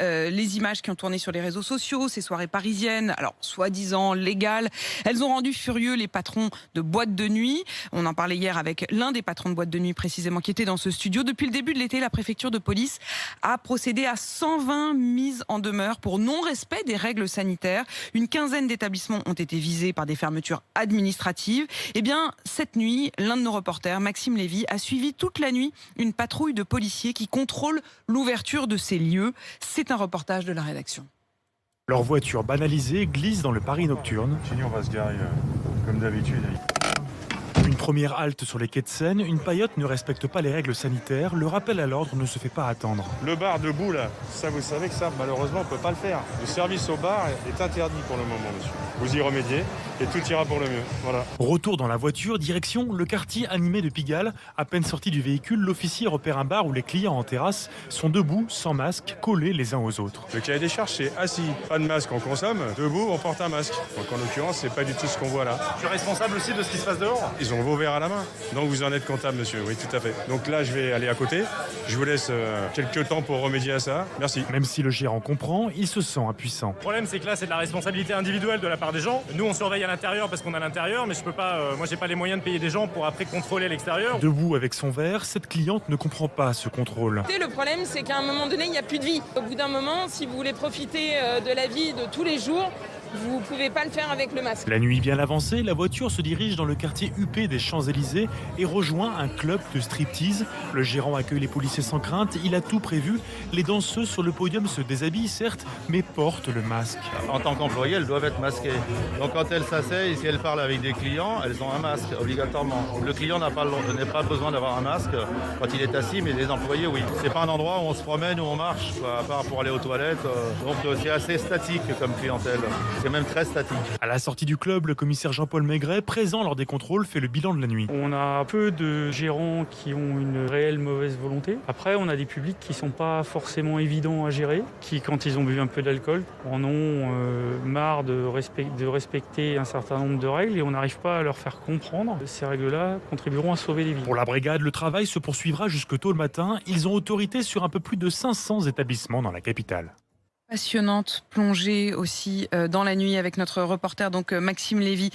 Les images qui ont tourné sur les réseaux sociaux, ces soirées parisiennes, alors soi-disant légales, elles ont rendu furieux les patrons de boîtes de nuit. On en parlait hier avec l'un des patrons de boîtes de nuit précisément qui était dans ce studio. Depuis le début de l'été, la préfecture de police a procédé à 120 mises en demeure pour non-respect des règles sanitaires. Une quinzaine d'établissements ont été visés par des fermetures administratives. Eh bien, cette nuit, l'un de nos reporters, Maxime Lévy, a suivi toute la nuit une patrouille de policiers qui contrôlent l'ouverture de ces lieux. C'est un reportage de la rédaction. Leur voiture banalisée glisse dans le Paris nocturne. Chez nous, on va se garer comme d'habitude. Une première halte sur les quais de Seine, une paillote ne respecte pas les règles sanitaires, le rappel à l'ordre ne se fait pas attendre. Le bar debout, là, ça vous savez que ça, malheureusement, on ne peut pas le faire. Le service au bar est interdit pour le moment, monsieur. Vous y remédiez et tout ira pour le mieux. Voilà. Retour dans la voiture, direction le quartier animé de Pigalle. À peine sorti du véhicule, l'officier repère un bar où les clients en terrasse sont debout, sans masque, collés les uns aux autres. Le cahier des charges, c'est assis. Pas de masque, on consomme. Debout, on porte un masque. Donc en l'occurrence, c'est pas du tout ce qu'on voit là. Je suis responsable aussi de ce qui se passe dehors. Ils ont vos verres à la main. Donc vous en êtes comptable, monsieur. Oui, tout à fait. Donc là, je vais aller à côté. Je vous laisse quelques temps pour remédier à ça. Merci. Même si le gérant comprend, il se sent impuissant. Le problème, c'est que là, c'est de la responsabilité individuelle de la part des gens. Nous, on surveille à l'intérieur parce qu'on est à l'intérieur, mais je peux pas. Moi, j'ai pas les moyens de payer des gens pour après contrôler à l'extérieur. Debout avec son verre, cette cliente ne comprend pas ce contrôle. Le problème, c'est qu'à un moment donné, il n'y a plus de vie. Au bout d'un moment, si vous voulez profiter de la vie de tous les jours, vous ne pouvez pas le faire avec le masque. La nuit bien avancée, la voiture se dirige dans le quartier huppé des Champs-Élysées et rejoint un club de striptease. Le gérant accueille les policiers sans crainte, il a tout prévu. Les danseuses sur le podium se déshabillent certes, mais portent le masque. En tant qu'employées, elles doivent être masquées. Donc quand elles s'asseyent, si elles parlent avec des clients, elles ont un masque, obligatoirement. Le client n'a pas besoin d'avoir un masque quand il est assis, mais les employés, oui. C'est pas un endroit où on se promène, où on marche, à part pour aller aux toilettes. Donc c'est assez statique comme clientèle. C'est même très statique. À la sortie du club, le commissaire Jean-Paul Maigret, présent lors des contrôles, fait le bilan de la nuit. On a peu de gérants qui ont une réelle mauvaise volonté. Après, on a des publics qui ne sont pas forcément évidents à gérer, qui, quand ils ont bu un peu d'alcool, en ont marre de respecter un certain nombre de règles et on n'arrive pas à leur faire comprendre. Ces règles-là contribueront à sauver des vies. Pour la brigade, le travail se poursuivra jusque tôt le matin. Ils ont autorité sur un peu plus de 500 établissements dans la capitale. Passionnante plongée aussi dans la nuit avec notre reporter donc Maxime Lévy.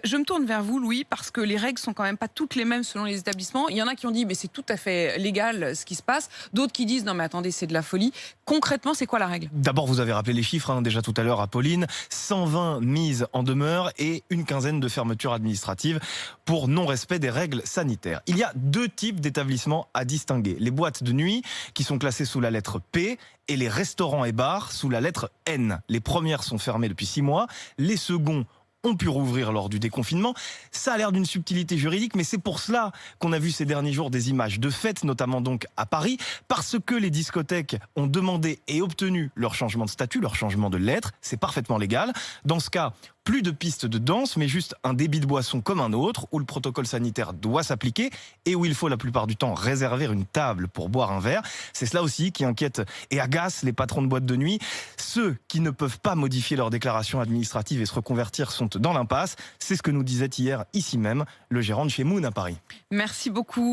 Je me tourne vers vous Louis parce que les règles sont quand même pas toutes les mêmes selon les établissements. Il y en a qui ont dit mais c'est tout à fait légal ce qui se passe. D'autres qui disent non mais attendez c'est de la folie. Concrètement c'est quoi la règle? D'abord vous avez rappelé les chiffres déjà tout à l'heure à Pauline. 120 mises en demeure et une quinzaine de fermetures administratives pour non-respect des règles sanitaires. Il y a deux types d'établissements à distinguer. Les boîtes de nuit qui sont classées sous la lettre P et les restaurants et bars sous la lettre N. Les premières sont fermées depuis 6 mois, les seconds ont pu rouvrir lors du déconfinement. Ça a l'air d'une subtilité juridique, mais c'est pour cela qu'on a vu ces derniers jours des images de fêtes, notamment donc à Paris, parce que les discothèques ont demandé et obtenu leur changement de statut, leur changement de lettre. C'est parfaitement légal. Dans ce cas, plus de pistes de danse, mais juste un débit de boisson comme un autre, où le protocole sanitaire doit s'appliquer et où il faut la plupart du temps réserver une table pour boire un verre. C'est cela aussi qui inquiète et agace les patrons de boîtes de nuit. Ceux qui ne peuvent pas modifier leur déclaration administrative et se reconvertir sont dans l'impasse. C'est ce que nous disait hier, ici même, le gérant de chez Moon à Paris. Merci beaucoup.